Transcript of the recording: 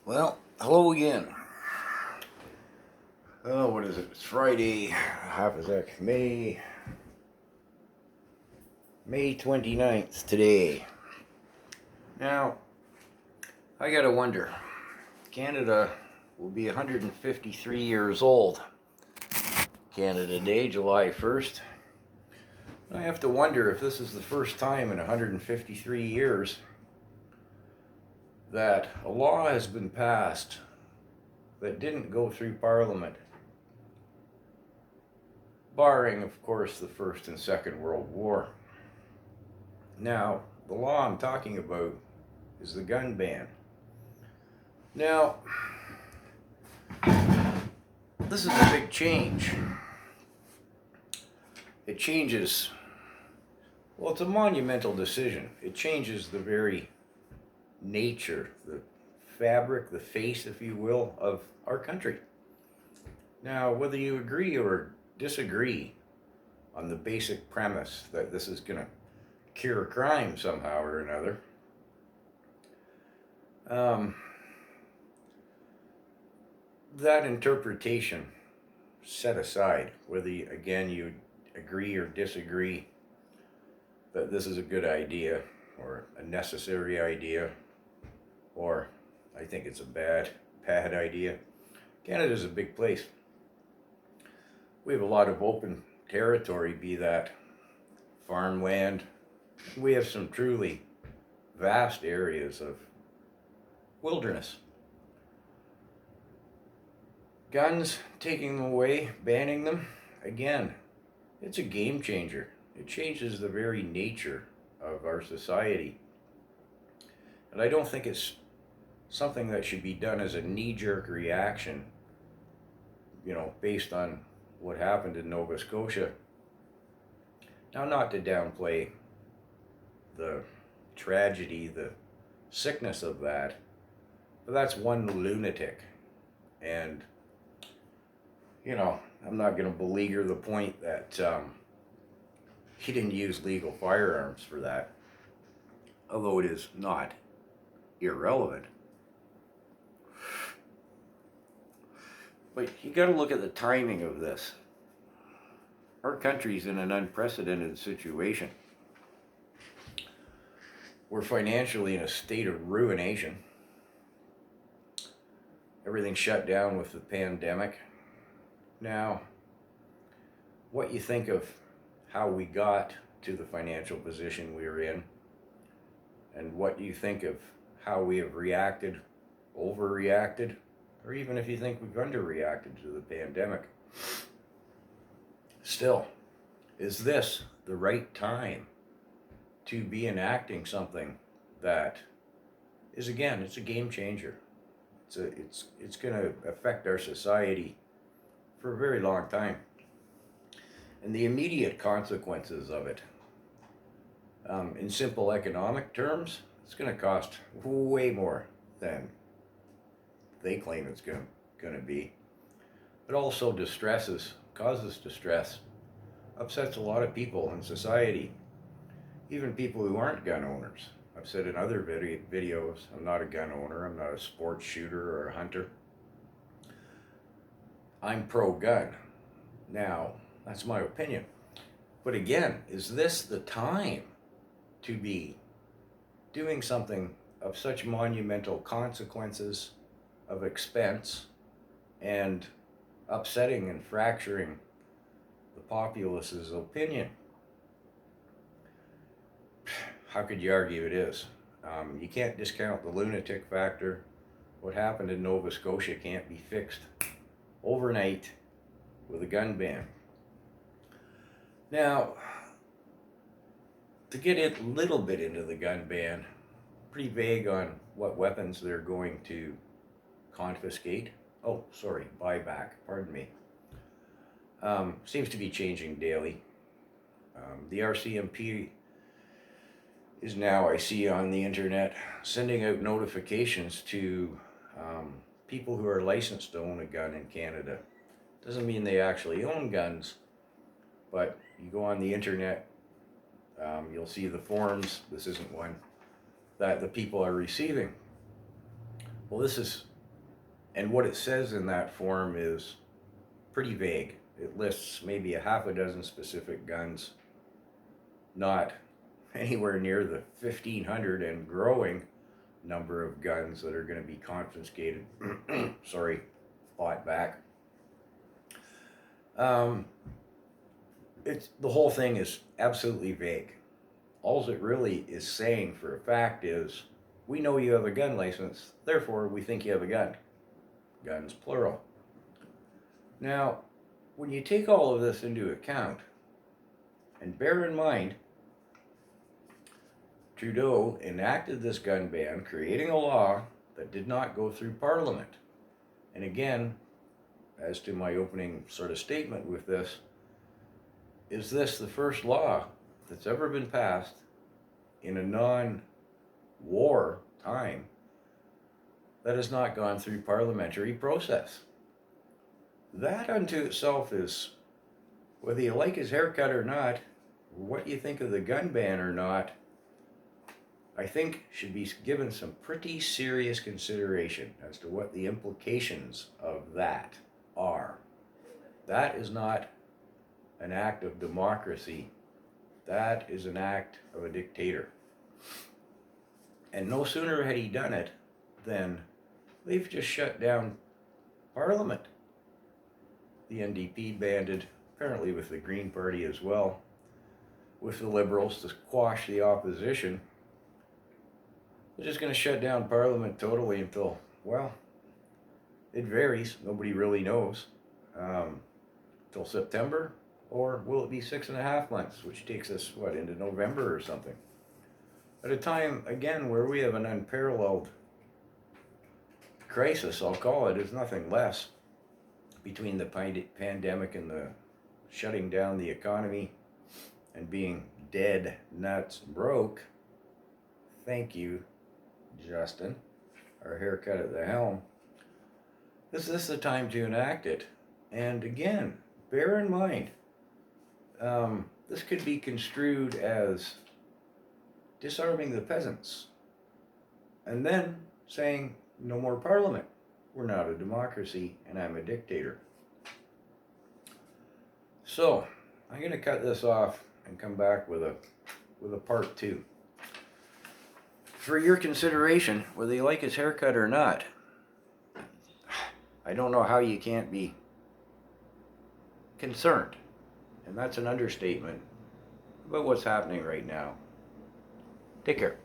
Well, hello again. Oh, what is it? It's Friday. Half is that May 29th today. Now, I gotta wonder. Canada will be 153 years old. Canada Day, July 1st. I have to wonder if this is the first time in 153 years that a law has been passed that didn't go through Parliament, barring, of course, the First and Second World War. Now, the law I'm talking about is the gun ban. Now, this is a big change. It changes, well, it's a monumental decision. It changes the very nature, the fabric, the face, if you will, of our country. Now, whether you agree or disagree on the basic premise that this is going to cure crime somehow or another, that interpretation set aside, whether you agree or disagree that this is a good idea or a necessary idea, or I think it's a bad idea. Canada's a big place. We have a lot of open territory, be that farmland. We have some truly vast areas of wilderness. Guns, taking them away, banning them, again, it's a game changer. It changes the very nature of our society. And I don't think it's something that should be done as a knee-jerk reaction, based on what happened in Nova Scotia. Now, not to downplay the tragedy, the sickness of that, but that's one lunatic. And, I'm not going to beleaguer the point that he didn't use legal firearms for that, although it is not irrelevant. But you got to look at the timing of this. Our country's in an unprecedented situation. We're financially in a state of ruination. Everything's shut down with the pandemic. Now, what you think of how we got to the financial position we are in, and what you think of how we have reacted, overreacted, or even if you think we've underreacted to the pandemic. Still, is this the right time to be enacting something that is, again, it's a game changer? It's going to affect our society for a very long time. And the immediate consequences of it, in simple economic terms, it's going to cost way more than they claim it's going to be. It also causes distress, upsets a lot of people in society, even people who aren't gun owners. I've said in other videos, I'm not a gun owner, I'm not a sports shooter or a hunter. I'm pro-gun. Now, that's my opinion. But again, is this the time to be doing something of such monumental consequences, of expense, and upsetting and fracturing the populace's opinion? How could you argue it is? You can't discount the lunatic factor. What happened in Nova Scotia can't be fixed overnight with a gun ban. Now, to get a little bit into the gun ban, pretty vague on what weapons they're going to confiscate. Buy back, pardon me. Seems to be changing daily. The RCMP is now, I see on the internet, sending out notifications to people who are licensed to own a gun in Canada. Doesn't mean they actually own guns, but you go on the internet, you'll see the forms. This isn't one. that the people are receiving. Well, this is, and what it says in that form is pretty vague. It lists maybe a half a dozen specific guns, not anywhere near the 1,500 and growing number of guns that are going to be confiscated, sorry, bought back. It's, the whole thing is absolutely vague. All it really is saying for a fact is, we know you have a gun license, therefore we think you have a gun. Guns, plural. Now, when you take all of this into account, and bear in mind, Trudeau enacted this gun ban, creating a law that did not go through Parliament. And again, as to my opening sort of statement with this, is this the first law that's ever been passed in a non-war time that has not gone through parliamentary process? That unto itself is, whether you like his haircut or not, what you think of the gun ban or not, I think should be given some pretty serious consideration as to what the implications of that are. That is not an act of democracy. That is an act of a dictator. And no sooner had he done it than they've just shut down Parliament. The NDP banded, apparently with the Green Party as well, with the Liberals to quash the opposition. They're just going to shut down Parliament totally until, well, it varies. Nobody really knows. Till September, or will it be 6.5 months, which takes us, what, into November or something? At a time, again, where we have an unparalleled crisis, I'll call it, is nothing less, between the pandemic and the shutting down the economy and being dead nuts broke. Thank you, Justin, our haircut at the helm. This is the time to enact it. And again, bear in mind, this could be construed as disarming the peasants and then saying no more Parliament. We're not a democracy and I'm a dictator. So I'm going to cut this off and come back with a part 2. For your consideration, whether you like his haircut or not, I don't know how you can't be concerned, and that's an understatement, about what's happening right now. Take care.